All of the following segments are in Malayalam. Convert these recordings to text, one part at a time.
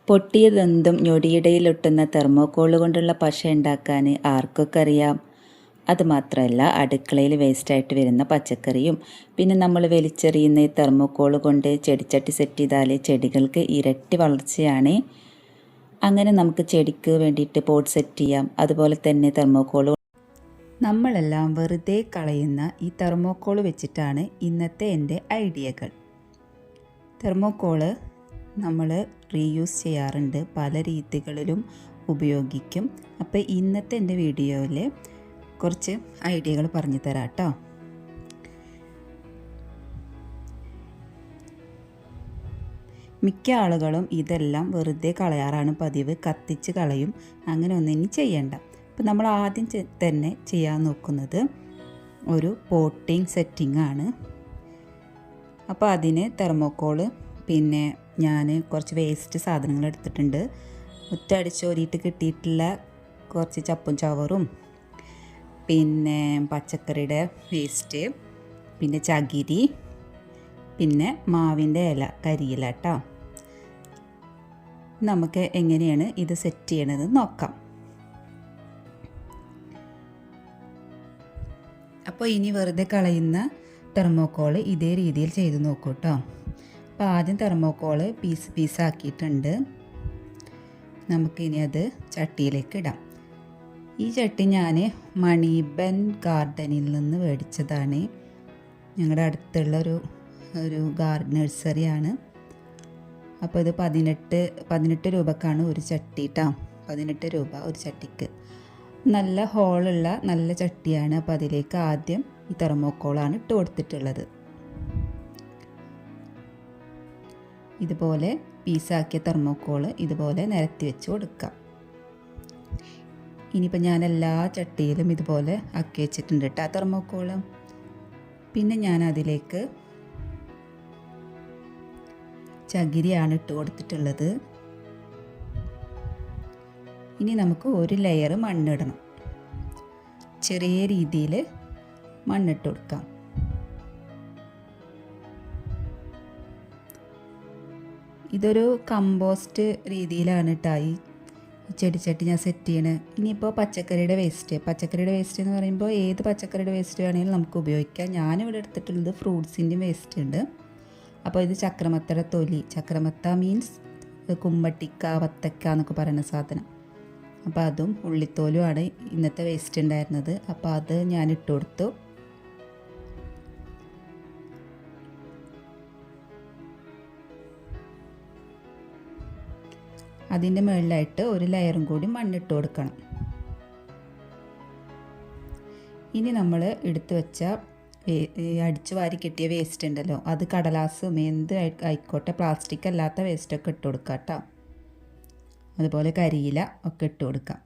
പൊട്ടിയതെന്തും ഞൊടിയിടയിലൊട്ടുന്ന തെർമോക്കോൾ കൊണ്ടുള്ള പശ ഉണ്ടാക്കാൻ ആർക്കൊക്കെ അറിയാം. അതുമാത്രമല്ല, അടുക്കളയിൽ വേസ്റ്റായിട്ട് വരുന്ന പച്ചക്കറിയും പിന്നെ നമ്മൾ വലിച്ചെറിയുന്ന ഈ തെർമോക്കോൾ കൊണ്ട് ചെടിച്ചട്ടി സെറ്റ് ചെയ്താൽ ചെടികൾക്ക് ഇരട്ടി വളർച്ചയാണ്. അങ്ങനെ നമുക്ക് ചെടിക്ക് വേണ്ടിയിട്ട് പോട്ട് സെറ്റ് ചെയ്യാം. അതുപോലെ തന്നെ തെർമോക്കോൾ നമ്മളെല്ലാം വെറുതെ കളയുന്ന ഈ തെർമോക്കോൾ വെച്ചിട്ടാണ് ഇന്നത്തെ എൻ്റെ ഐഡിയകൾ. തെർമോക്കോള് നമ്മൾ റീയൂസ് ചെയ്യാറുണ്ട്, പല രീതികളിലും ഉപയോഗിക്കും. അപ്പോൾ ഇന്നത്തെ എൻ്റെ വീഡിയോയിൽ കുറച്ച് ഐഡിയകൾ പറഞ്ഞു തരാം കേട്ടോ. മിക്ക ആളുകളും ഇതെല്ലാം വെറുതെ കളയാറാണ് പതിവ്, കത്തിച്ച് കളയും. അങ്ങനെ ഒന്നും ഇനി ചെയ്യണ്ട. അപ്പോൾ നമ്മൾ ആദ്യം തന്നെ ചെയ്യാൻ നോക്കുന്നത് ഒരു പോട്ടിങ് സെറ്റിംഗ് ആണ്. അപ്പോൾ അതിന് തെർമോക്കോള്, പിന്നെ ഞാൻ കുറച്ച് വേസ്റ്റ് സാധനങ്ങൾ എടുത്തിട്ടുണ്ട്. മുറ്റടിച്ചോരിയിട്ട് കിട്ടിയിട്ടുള്ള കുറച്ച് ചപ്പും ചവറും, പിന്നെ പച്ചക്കറിയുടെ വേസ്റ്റ്, പിന്നെ ചകിരി, പിന്നെ മാവിൻ്റെ ഇല, കരിയില കേട്ടോ. നമുക്ക് എങ്ങനെയാണ് ഇത് സെറ്റ് ചെയ്യണത് നോക്കാം. അപ്പോൾ ഇനി വെറുതെ കളയുന്ന തെർമോക്കോൾ ഇതേ രീതിയിൽ ചെയ്ത് നോക്കൂ കേട്ടോ. അപ്പോൾ ആദ്യം തെർമോക്കോൾ പീസാക്കിയിട്ടുണ്ട്. നമുക്കിനി അത് ചട്ടിയിലേക്ക് ഇടാം. ഈ ചട്ടി ഞാൻ മണിബൻ ഗാർഡനിൽ നിന്ന് മേടിച്ചതാണ്. ഞങ്ങളുടെ അടുത്തുള്ള ഒരു നഴ്സറിയാണ്. അപ്പോൾ ഇത് 18 രൂപക്കാണ് ഒരു ചട്ടി കേട്ടോ. 18 രൂപ ഒരു ചട്ടിക്ക്. നല്ല ഹോളുള്ള നല്ല ചട്ടിയാണ്. അപ്പോൾ അതിലേക്ക് ആദ്യം ഈ തെർമോക്കോളാണ് ഇട്ട് കൊടുത്തിട്ടുള്ളത്. ഇതുപോലെ പീസാക്കിയ തെർമോക്കോൾ ഇതുപോലെ നിരത്തി വെച്ച് കൊടുക്കാം. ഇനിയിപ്പോൾ ഞാൻ എല്ലാ ചട്ടിയിലും ഇതുപോലെ ആക്കി വെച്ചിട്ടുണ്ട് കേട്ടോ ആ തെർമോക്കോൾ. പിന്നെ ഞാൻ അതിലേക്ക് ചകിരിയാണ് ഇട്ട് കൊടുത്തിട്ടുള്ളത്. ഇനി നമുക്ക് ഒരു ലെയർ മണ്ണിടണം. ചെറിയ രീതിയിൽ മണ്ണിട്ട് കൊടുക്കാം. ഇതൊരു കമ്പോസ്റ്റ് രീതിയിലാണ് കേട്ടോ ഈ ചെടിച്ചട്ടി ഞാൻ സെറ്റ് ചെയ്യണത്. ഇനിയിപ്പോൾ പച്ചക്കറിയുടെ വേസ്റ്റ് എന്ന് പറയുമ്പോൾ ഏത് പച്ചക്കറിയുടെ വേസ്റ്റ് വേണമെങ്കിലും നമുക്ക് ഉപയോഗിക്കാം. ഞാനിവിടെ എടുത്തിട്ടുള്ളത് ഫ്രൂട്ട്സിൻ്റെയും വേസ്റ്റ് ഉണ്ട്. അപ്പോൾ ഇത് ചക്രമത്തയുടെ തൊലി, ചക്രമത്ത മീൻസ് കുമ്പട്ടിക്ക, വത്തക്ക എന്നൊക്കെ പറയുന്ന സാധനം. അപ്പോൾ അതും ഉള്ളിത്തോലുമാണ് ഇന്നത്തെ വേസ്റ്റ് ഉണ്ടായിരുന്നത്. അപ്പോൾ അത് ഞാൻ ഇട്ട് കൊടുത്തു. അതിൻ്റെ മുകളിലായിട്ട് ഒരു ലെയറും കൂടി മണ്ണിട്ട് കൊടുക്കണം. ഇനി നമ്മൾ എടുത്തു വെച്ച അടിച്ചു വാരി കിട്ടിയ വേസ്റ്റ് ഉണ്ടല്ലോ, അത് കടലാസും എന്ത് ആയിക്കോട്ടെ, പ്ലാസ്റ്റിക് അല്ലാത്ത വേസ്റ്റൊക്കെ ഇട്ട് കൊടുക്കാം കേട്ടോ. അതുപോലെ കരിയില ഒക്കെ ഇട്ട് കൊടുക്കാം.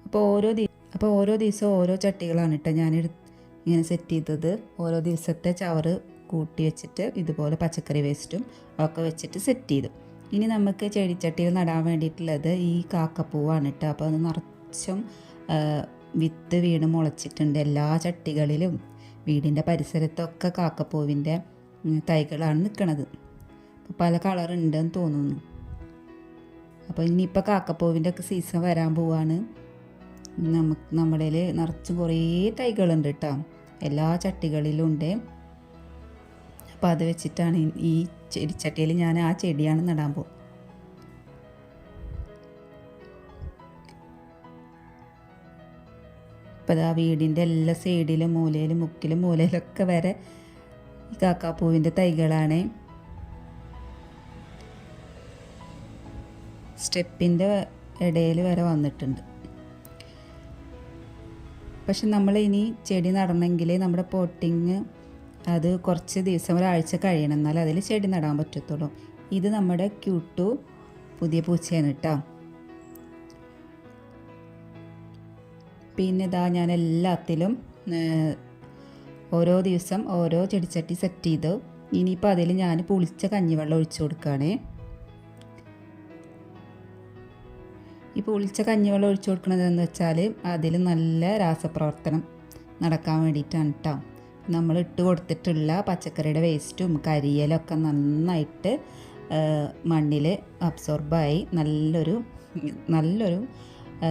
അപ്പോൾ ഓരോ ദിവസവും ഓരോ ചട്ടികളാണ് കേട്ടോ ഞാൻ ഇങ്ങനെ സെറ്റ് ചെയ്തത്. ഓരോ ദിവസത്തെ ചവറ് കൂട്ടി വെച്ചിട്ട് ഇതുപോലെ പച്ചക്കറി വേസ്റ്റും ഒക്കെ വെച്ചിട്ട് സെറ്റ് ചെയ്തു. ഇനി നമുക്ക് ചെടിച്ചട്ടിയിൽ നടാൻ വേണ്ടിയിട്ടുള്ളത് ഈ കാക്കപ്പൂവാണ് കേട്ടോ. അപ്പോൾ അത് നിറച്ചും വിത്ത് വീണ് മുളച്ചിട്ടുണ്ട്. എല്ലാ ചട്ടികളിലും വീടിൻ്റെ പരിസരത്തൊക്കെ കാക്കപ്പൂവിൻ്റെ തൈകളാണ് നിൽക്കുന്നത്. അപ്പോൾ പല കളറുണ്ടെന്ന് തോന്നുന്നു. അപ്പോൾ ഇനിയിപ്പോൾ കാക്കപ്പൂവിൻ്റെ ഒക്കെ സീസൺ വരാൻ പോവാണ്. നമ്മുടെ നിറച്ചും കുറേ തൈകളുണ്ട് കേട്ടോ, എല്ലാ ചട്ടികളിലും ഉണ്ട്. അപ്പോൾ അത് വെച്ചിട്ടാണ് ഈ ചെടിച്ചട്ടിയിൽ ഞാൻ ആ ചെടിയാണ് നടാൻ പോകും. അപ്പോൾ ആ വീടിൻ്റെ എല്ലാ സൈഡിലും മൂലയിലും മുക്കിലും മൂലയിലൊക്കെ വരെ ഈ കാക്കാപ്പൂവിൻ്റെ തൈകളാണ്. സ്റ്റെപ്പിൻ്റെ ഇടയിൽ വരെ വന്നിട്ടുണ്ട്. പക്ഷെ നമ്മൾ ഇനി ചെടി നടണമെങ്കിൽ നമ്മുടെ പോട്ടിങ് അത് കുറച്ച് ദിവസം, ഒരാഴ്ച കഴിയണം, എന്നാൽ അതിൽ ചെടി നടാൻ പറ്റത്തുള്ളൂ. ഇത് നമ്മുടെ ക്യൂട്ടു പുതിയ പൂച്ചയാണ് കേട്ടോ. പിന്നെ ഇതാ ഞാൻ എല്ലാത്തിലും ഓരോ ദിവസം ഓരോ ചെടിച്ചട്ടി സെറ്റ് ചെയ്തു. ഇനിയിപ്പോൾ അതിൽ ഞാൻ പുളിച്ച കഞ്ഞിവെള്ളം ഒഴിച്ചു കൊടുക്കുകയാണേ. ഈ പുളിച്ച കഞ്ഞിവെള്ളം ഒഴിച്ചു കൊടുക്കണതെന്ന് വെച്ചാൽ അതിൽ നല്ല രാസപ്രവർത്തനം നടക്കാൻ വേണ്ടിയിട്ടാണ് കേട്ടോ. നമ്മൾ ഇട്ട് കൊടുത്തിട്ടുള്ള പച്ചക്കറിയുടെ വേസ്റ്റും കരിയിലൊക്കെ നന്നായിട്ട് മണ്ണിൽ അബ്സോർബായി നല്ലൊരു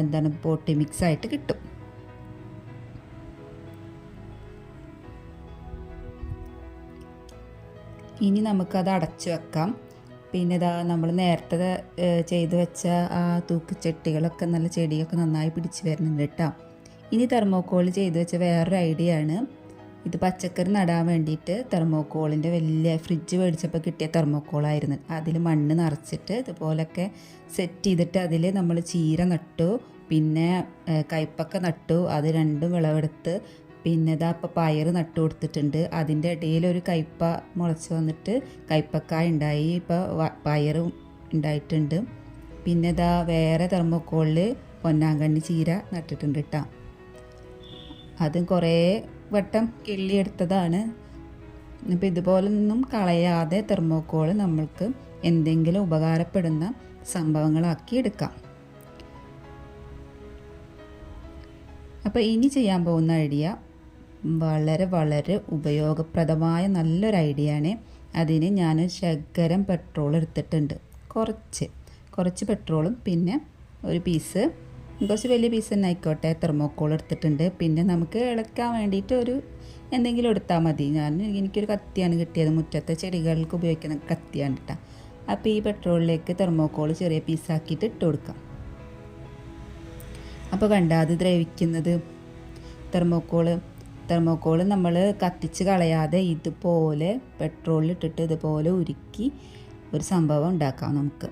എന്താണ് പോട്ടി മിക്സായിട്ട് കിട്ടും. ഇനി നമുക്കത് അടച്ചു വെക്കാം. പിന്നെ ഇതാ നമ്മൾ നേരത്തെ ചെയ്ത് വെച്ച ആ തൂക്കുചട്ടികളൊക്കെ നല്ല ചെടിയൊക്കെ നന്നായി പിടിച്ച് വരുന്നുണ്ട് കേട്ടോ. ഇനി തെർമോക്കോൾ ചെയ്ത് വെച്ച വേറൊരു ഐഡിയ ആണ്. ഇത് പച്ചക്കറി നടാൻ വേണ്ടിയിട്ട് തെർമോക്കോളിൻ്റെ വലിയ ഫ്രിഡ്ജ് മേടിച്ചപ്പോൾ കിട്ടിയ തെർമോക്കോളായിരുന്നു. അതിൽ മണ്ണ് നിറച്ചിട്ട് ഇതുപോലൊക്കെ സെറ്റ് ചെയ്തിട്ട് അതിൽ നമ്മൾ ചീര നട്ടു, പിന്നെ കയ്പക്ക നട്ടു, അത് രണ്ടും വിളവെടുത്ത്, പിന്നെ ഇതാ ഇപ്പോൾ പയർ നട്ടു കൊടുത്തിട്ടുണ്ട്. അതിൻ്റെ ഇടയിലൊരു കയ്പ മുളച്ച് വന്നിട്ട് കയ്പക്കായ ഉണ്ടായി, ഇപ്പോൾ പയറും ഉണ്ടായിട്ടുണ്ട്. പിന്നെ ഇതാ വേറെ തെർമോക്കോളിൽ പൊന്നാങ്കണ്ണി ചീര നട്ടിട്ടുണ്ട് കേട്ടോ. അതും കുറേ വട്ടം കിള്ളിയെടുത്തതാണ്. അപ്പോൾ ഇതുപോലൊന്നും കളയാതെ തെർമോക്കോൾ നമ്മൾക്ക് എന്തെങ്കിലും ഉപകാരപ്പെടുന്ന സംഭവങ്ങളാക്കി എടുക്കാം. അപ്പോൾ ഇനി ചെയ്യാൻ പോകുന്ന ഐഡിയ വളരെ വളരെ ഉപയോഗപ്രദമായ നല്ലൊരു ഐഡിയ ആണ്. അതിന് ഞാൻ ശകലം പെട്രോൾ എടുത്തിട്ടുണ്ട്. കുറച്ച് പെട്രോളും പിന്നെ ഒരു പീസ്, കുറച്ച് വലിയ പീസ് തന്നെ ആയിക്കോട്ടെ, തെർമോക്കോൾ എടുത്തിട്ടുണ്ട്. പിന്നെ നമുക്ക് ഇളക്കാൻ വേണ്ടിയിട്ട് ഒരു എന്തെങ്കിലും എടുത്താൽ മതി. എനിക്കൊരു കത്തിയാണ് കിട്ടിയത്, മുറ്റത്തെ ചെടികൾക്ക് ഉപയോഗിക്കുന്ന കത്തിയാണ് കേട്ടോ. അപ്പോൾ ഈ പെട്രോളിലേക്ക് തെർമോക്കോൾ ചെറിയ പീസാക്കിയിട്ട് ഇട്ട് കൊടുക്കാം. അപ്പോൾ കണ്ട അത് ദ്രവിക്കുന്നത് തെർമോക്കോൾ നമ്മൾ കത്തിച്ച് കളയാതെ ഇതുപോലെ പെട്രോളിലിട്ടിട്ട് ഇതുപോലെ ഉരുക്കി ഒരു സംഭവം ഉണ്ടാക്കാം നമുക്ക്.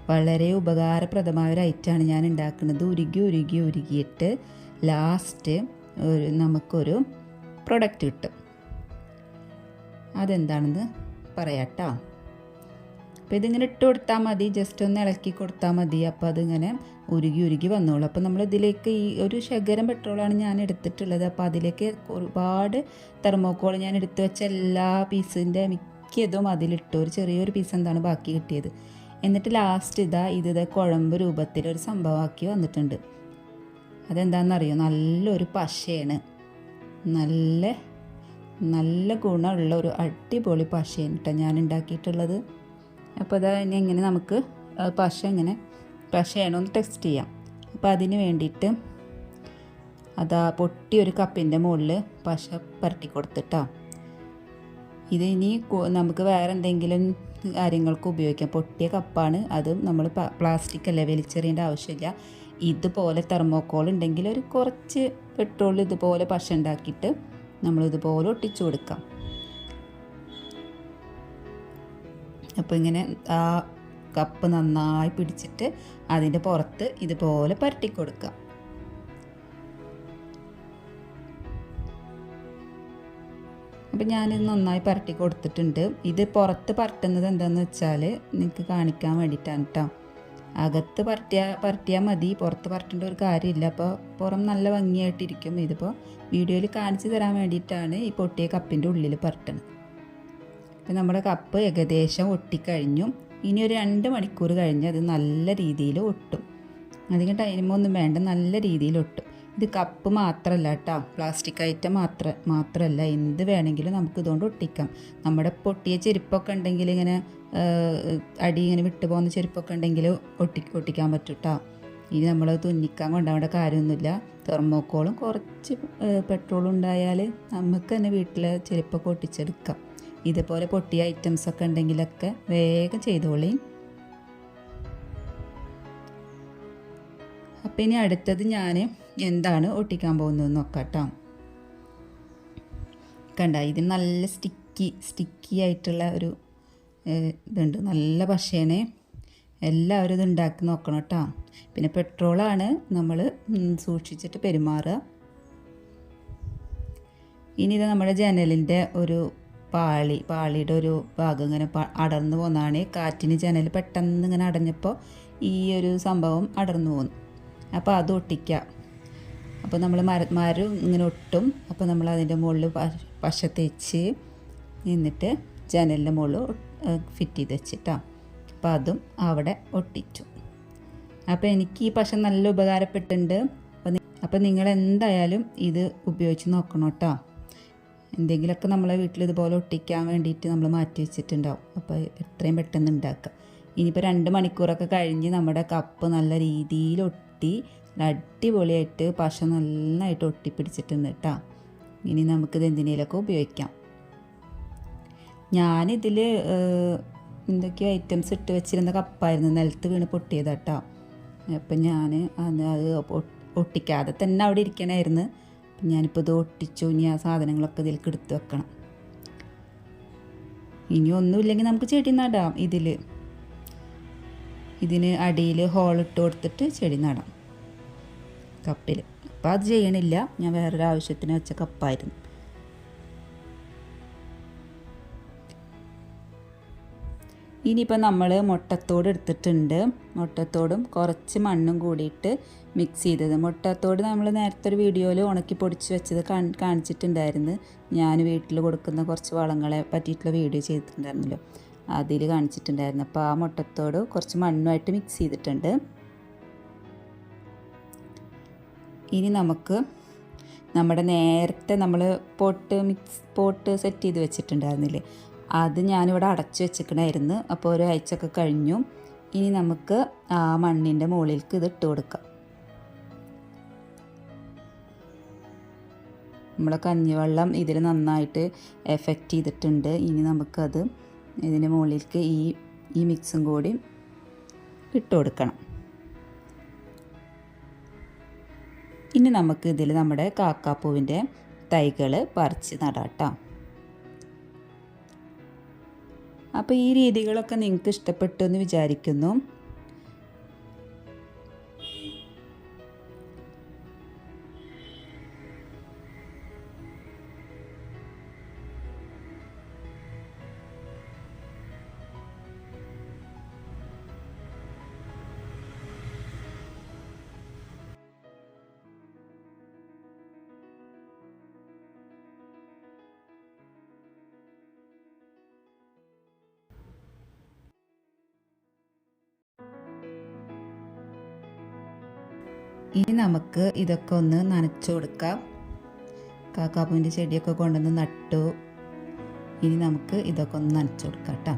വളരെ ഉപകാരപ്രദമായ ഒരു ഐറ്റമാണ് ഞാൻ ഉണ്ടാക്കുന്നത്. ഉരുകിയിട്ട് ലാസ്റ്റ് നമുക്കൊരു പ്രൊഡക്റ്റ് കിട്ടും. അതെന്താണെന്ന് പറയാം കേട്ടോ. അപ്പോൾ ഇതിങ്ങനെ ഇട്ട് കൊടുത്താൽ മതി, ജസ്റ്റ് ഒന്ന് ഇളക്കി കൊടുത്താൽ മതി. അപ്പോൾ അതിങ്ങനെ ഉരുകി വന്നോളൂ. അപ്പോൾ നമ്മൾ ഇതിലേക്ക് ഈ ഒരു ശകലം പെട്രോളാണ് ഞാൻ എടുത്തിട്ടുള്ളത്. അപ്പോൾ അതിലേക്ക് ഒരുപാട് തെർമോക്കോൾ ഞാൻ എടുത്തു വെച്ച എല്ലാ പീസിൻ്റെ മിക്കതും അതിലിട്ടു. ഒരു ചെറിയൊരു പീസ് എന്താണ് ബാക്കി കിട്ടിയത്. എന്നിട്ട് ലാസ്റ്റ് ഇത് കുഴമ്പ് രൂപത്തിലൊരു സംഭവമാക്കി വന്നിട്ടുണ്ട്. അതെന്താണെന്നറിയോ? നല്ലൊരു പശയാണ്, നല്ല ഗുണമുള്ള ഒരു അടിപൊളി പശയാണ് കേട്ടോ ഞാൻ ഉണ്ടാക്കിയിട്ടുള്ളത്. അപ്പോൾ ഇനി എങ്ങനെ നമുക്ക് പശയാണോ ഒന്ന് ടെസ്റ്റ് ചെയ്യാം. അപ്പോൾ അതിന് വേണ്ടിയിട്ട് പൊട്ടിയൊരു കപ്പിൻ്റെ മുകളിൽ പശ പുരട്ടി കൊടുത്തിട്ടോ. ഇത് ഇനി നമുക്ക് വേറെ എന്തെങ്കിലും കാര്യങ്ങൾക്ക് ഉപയോഗിക്കാം. പൊട്ടിയ കപ്പാണ്, അതും നമ്മൾ പ്ലാസ്റ്റിക് അല്ല, വലിച്ചെറിയേണ്ട ആവശ്യമില്ല. ഇതുപോലെ തെർമോക്കോൾ ഉണ്ടെങ്കിൽ ഒരു കുറച്ച് പെട്രോൾ ഇതുപോലെ പശ ഉണ്ടാക്കിയിട്ട് നമ്മളിതുപോലെ ഒട്ടിച്ചു കൊടുക്കാം. അപ്പോൾ ഇങ്ങനെ ആ കപ്പ് നന്നായി പിടിച്ചിട്ട് അതിൻ്റെ പുറത്ത് ഇതുപോലെ പുരട്ടി കൊടുക്കാം. അപ്പം ഞാനിത് നന്നായി പുരട്ടി കൊടുത്തിട്ടുണ്ട്. ഇത് പുറത്ത് പരട്ടുന്നത് എന്താണെന്ന് വെച്ചാൽ നിങ്ങൾക്ക് കാണിക്കാൻ വേണ്ടിയിട്ടാണ് കേട്ടോ. അകത്ത് പരട്ടിയാൽ മതി, പുറത്ത് പരട്ടേണ്ട ഒരു കാര്യമില്ല. അപ്പോൾ പുറം നല്ല ഭംഗിയായിട്ടിരിക്കും. ഇതിപ്പോൾ വീഡിയോയിൽ കാണിച്ചു തരാൻ വേണ്ടിയിട്ടാണ് ഈ പൊട്ടിയ കപ്പിൻ്റെ ഉള്ളിൽ പരട്ടുന്നത്. അപ്പം നമ്മുടെ കപ്പ് ഏകദേശം ഒട്ടിക്കഴിഞ്ഞു. ഇനി ഒരു 2 മണിക്കൂർ കഴിഞ്ഞ് അത് നല്ല രീതിയിൽ ഒട്ടും. അധികം ടൈമൊന്നും വേണ്ട, നല്ല രീതിയിൽ ഒട്ടും. ഇത് കപ്പ് മാത്രമല്ല കേട്ടോ, പ്ലാസ്റ്റിക് ഐറ്റം മാത്രമല്ല, എന്ത് വേണമെങ്കിലും നമുക്ക് ഇതുകൊണ്ട് ഒട്ടിക്കാം. നമ്മുടെ പൊട്ടിയ ചെരുപ്പൊക്കെ ഉണ്ടെങ്കിൽ ഇങ്ങനെ അടി ഇങ്ങനെ വിട്ടു പോകുന്ന ചെരുപ്പൊക്കെ ഉണ്ടെങ്കിൽ ഒട്ടിക്കാൻ പറ്റും കേട്ടോ. ഇനി നമ്മൾ തുന്നിക്കാൻ കൊണ്ടുപോകേണ്ട കാര്യമൊന്നുമില്ല. തെർമോക്കോളും കുറച്ച് പെട്രോളും ഉണ്ടായാൽ നമുക്ക് തന്നെ വീട്ടിലെ ചെരുപ്പൊക്കെ ഒട്ടിച്ചെടുക്കാം. ഇതുപോലെ പൊട്ടിയ ഐറ്റംസൊക്കെ ഉണ്ടെങ്കിലൊക്കെ വേഗം ചെയ്തോളി. അപ്പം ഇനി അടുത്തത് ഞാൻ എന്താണ് ഒട്ടിക്കാൻ പോകുന്നതെന്ന് നോക്കാം കേട്ടോ. കണ്ട, ഇതിന് നല്ല സ്റ്റിക്കി ആയിട്ടുള്ള ഒരു ഇതുണ്ട്, നല്ല പശയാണ്. എല്ലാവരും ഇത് ഉണ്ടാക്കി നോക്കണം കേട്ടോ. പിന്നെ പെട്രോളാണ്, നമ്മൾ സൂക്ഷിച്ചിട്ട് പെരുമാറുക. ഇനി ഇത് നമ്മുടെ ജനലിൻ്റെ ഒരു പാളിയുടെ ഒരു ഭാഗം ഇങ്ങനെ അടർന്നു പോകുന്നതാണ്. കാറ്റിന് ജനൽ പെട്ടെന്ന് ഇങ്ങനെ അടഞ്ഞപ്പോൾ ഈ ഒരു സംഭവം അടർന്നു പോകുന്നു. അപ്പോൾ അത് ഒട്ടിക്കുക. അപ്പോൾ നമ്മൾ മരം ഇങ്ങനെ ഒട്ടും. അപ്പോൾ നമ്മൾ അതിൻ്റെ മുകളിൽ പശ തേച്ച് എന്നിട്ട് ജനലിൻ്റെ മുകളിൽ ഫിറ്റ് ചെയ്ത് വെച്ചിട്ടാണ്. അപ്പോൾ അതും അവിടെ ഒട്ടിച്ചു. അപ്പോൾ എനിക്ക് ഈ പശ നല്ല ഉപകാരപ്പെട്ടിട്ടുണ്ട്. അപ്പോൾ നിങ്ങൾ എന്തായാലും ഇത് ഉപയോഗിച്ച് നോക്കണം കേട്ടോ. എന്തെങ്കിലുമൊക്കെ നമ്മളെ വീട്ടിൽ ഇതുപോലെ ഒട്ടിക്കാൻ വേണ്ടിയിട്ട് നമ്മൾ മാറ്റി വെച്ചിട്ടുണ്ടാവും. അപ്പോൾ എത്രയും പെട്ടെന്ന് ഉണ്ടാക്കുക. ഇനിയിപ്പോൾ 2 മണിക്കൂറൊക്കെ കഴിഞ്ഞ് നമ്മുടെ കപ്പ് നല്ല രീതിയിൽ ഒട്ടി അടിപൊളിയായിട്ട് പശ നന്നായിട്ട് ഒട്ടിപ്പിടിച്ചിട്ടുണ്ട് കേട്ടോ. ഇനി നമുക്കിത് എന്തിനേലൊക്കെ ഉപയോഗിക്കാം. ഞാനിതിൽ എന്തൊക്കെയോ ഐറ്റംസ് ഇട്ട് വെച്ചിരുന്ന കപ്പായിരുന്നു, നിലത്ത് വീണ് പൊട്ടിയതാട്ടോ. അപ്പം ഞാൻ അത് ഒട്ടിക്കാതെ തന്നെ അവിടെ ഇരിക്കണമായിരുന്നു. അപ്പം ഞാനിപ്പോൾ ഇത് ഒട്ടിച്ചു. ഇനി ആ സാധനങ്ങളൊക്കെ ഇതിലേക്ക് എടുത്ത് വെക്കണം. ഇനി ഒന്നുമില്ലെങ്കിൽ നമുക്ക് ചെടി നടാം. ഇതിന് അടിയിൽ ഹോളിട്ട് കൊടുത്തിട്ട് ചെടി നടാം കപ്പിൽ. അപ്പോൾ അത് ചെയ്യണില്ല, ഞാൻ വേറൊരു ആവശ്യത്തിന് വെച്ച കപ്പായിരുന്നു. ഇനിയിപ്പോൾ നമ്മൾ മുട്ടത്തോട് എടുത്തിട്ടുണ്ട്. മുട്ടത്തോടും കുറച്ച് മണ്ണും കൂടിയിട്ട് മിക്സ് ചെയ്തത്. മുട്ടത്തോട് നമ്മൾ നേരത്തെ ഒരു വീഡിയോയിൽ ഉണക്കി പൊടിച്ച് വെച്ചത് കാണിച്ചിട്ടുണ്ടായിരുന്നു. ഞാൻ വീട്ടിൽ കൊടുക്കുന്ന കുറച്ച് വളങ്ങളെ പറ്റിയിട്ടുള്ള വീഡിയോ ചെയ്തിട്ടുണ്ടായിരുന്നല്ലോ, അതിൽ കാണിച്ചിട്ടുണ്ടായിരുന്നു. അപ്പോൾ ആ മുട്ടത്തോട് കുറച്ച് മണ്ണുമായിട്ട് മിക്സ് ചെയ്തിട്ടുണ്ട്. ഇനി നമുക്ക് നമ്മുടെ നേരത്തെ നമ്മൾ പോട്ട് സെറ്റ് ചെയ്ത് വെച്ചിട്ടുണ്ടായിരുന്നില്ലേ, അത് ഞാനിവിടെ അടച്ചു വെച്ചിരിക്കണമായിരുന്നു. അപ്പോൾ ഒരാഴ്ചയൊക്കെ കഴിഞ്ഞു. ഇനി നമുക്ക് ആ മണ്ണിൻ്റെ മുകളിലേക്ക് ഇത് ഇട്ട് കൊടുക്കാം. നമ്മളെ കഞ്ഞിവെള്ളം ഇതിൽ നന്നായിട്ട് എഫക്റ്റ് ചെയ്തിട്ടുണ്ട്. ഇനി നമുക്കത് ഇതിൻ്റെ മുകളിലേക്ക് ഈ മിക്സും കൂടി ഇട്ട് കൊടുക്കണം. ഇനി നമുക്ക് ഇതിൽ നമ്മുടെ കാക്കാപ്പൂവിൻ്റെ തൈകൾ പറിച്ച് നടാം. അപ്പോൾ ഈ രീതികളൊക്കെ നിങ്ങൾക്ക് ഇഷ്ടപ്പെട്ടു എന്ന് വിചാരിക്കുന്നു. ഇനി നമുക്ക് ഇതൊക്കെ ഒന്ന് നനച്ചു കൊടുക്കാം. കാക്കാപ്പൂവിൻ്റെ ചെടിയൊക്കെ കൊണ്ടുവന്ന് നട്ടു. ഇനി നമുക്ക് ഇതൊക്കെ ഒന്ന് നനച്ചു കൊടുക്കാം കേട്ടോ.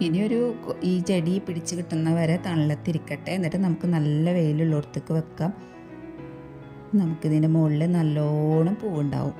ഇനിയൊരു ഈ ചെടി പിടിച്ച് കിട്ടുന്ന വരെ തണലത്തിരിക്കട്ടെ. എന്നിട്ട് നമുക്ക് നല്ല വെയിലുള്ളിടത്തേക്ക് വെക്കാം. നമുക്കിതിൻ്റെ മുകളിൽ നല്ലോണം പൂവുണ്ടാവും.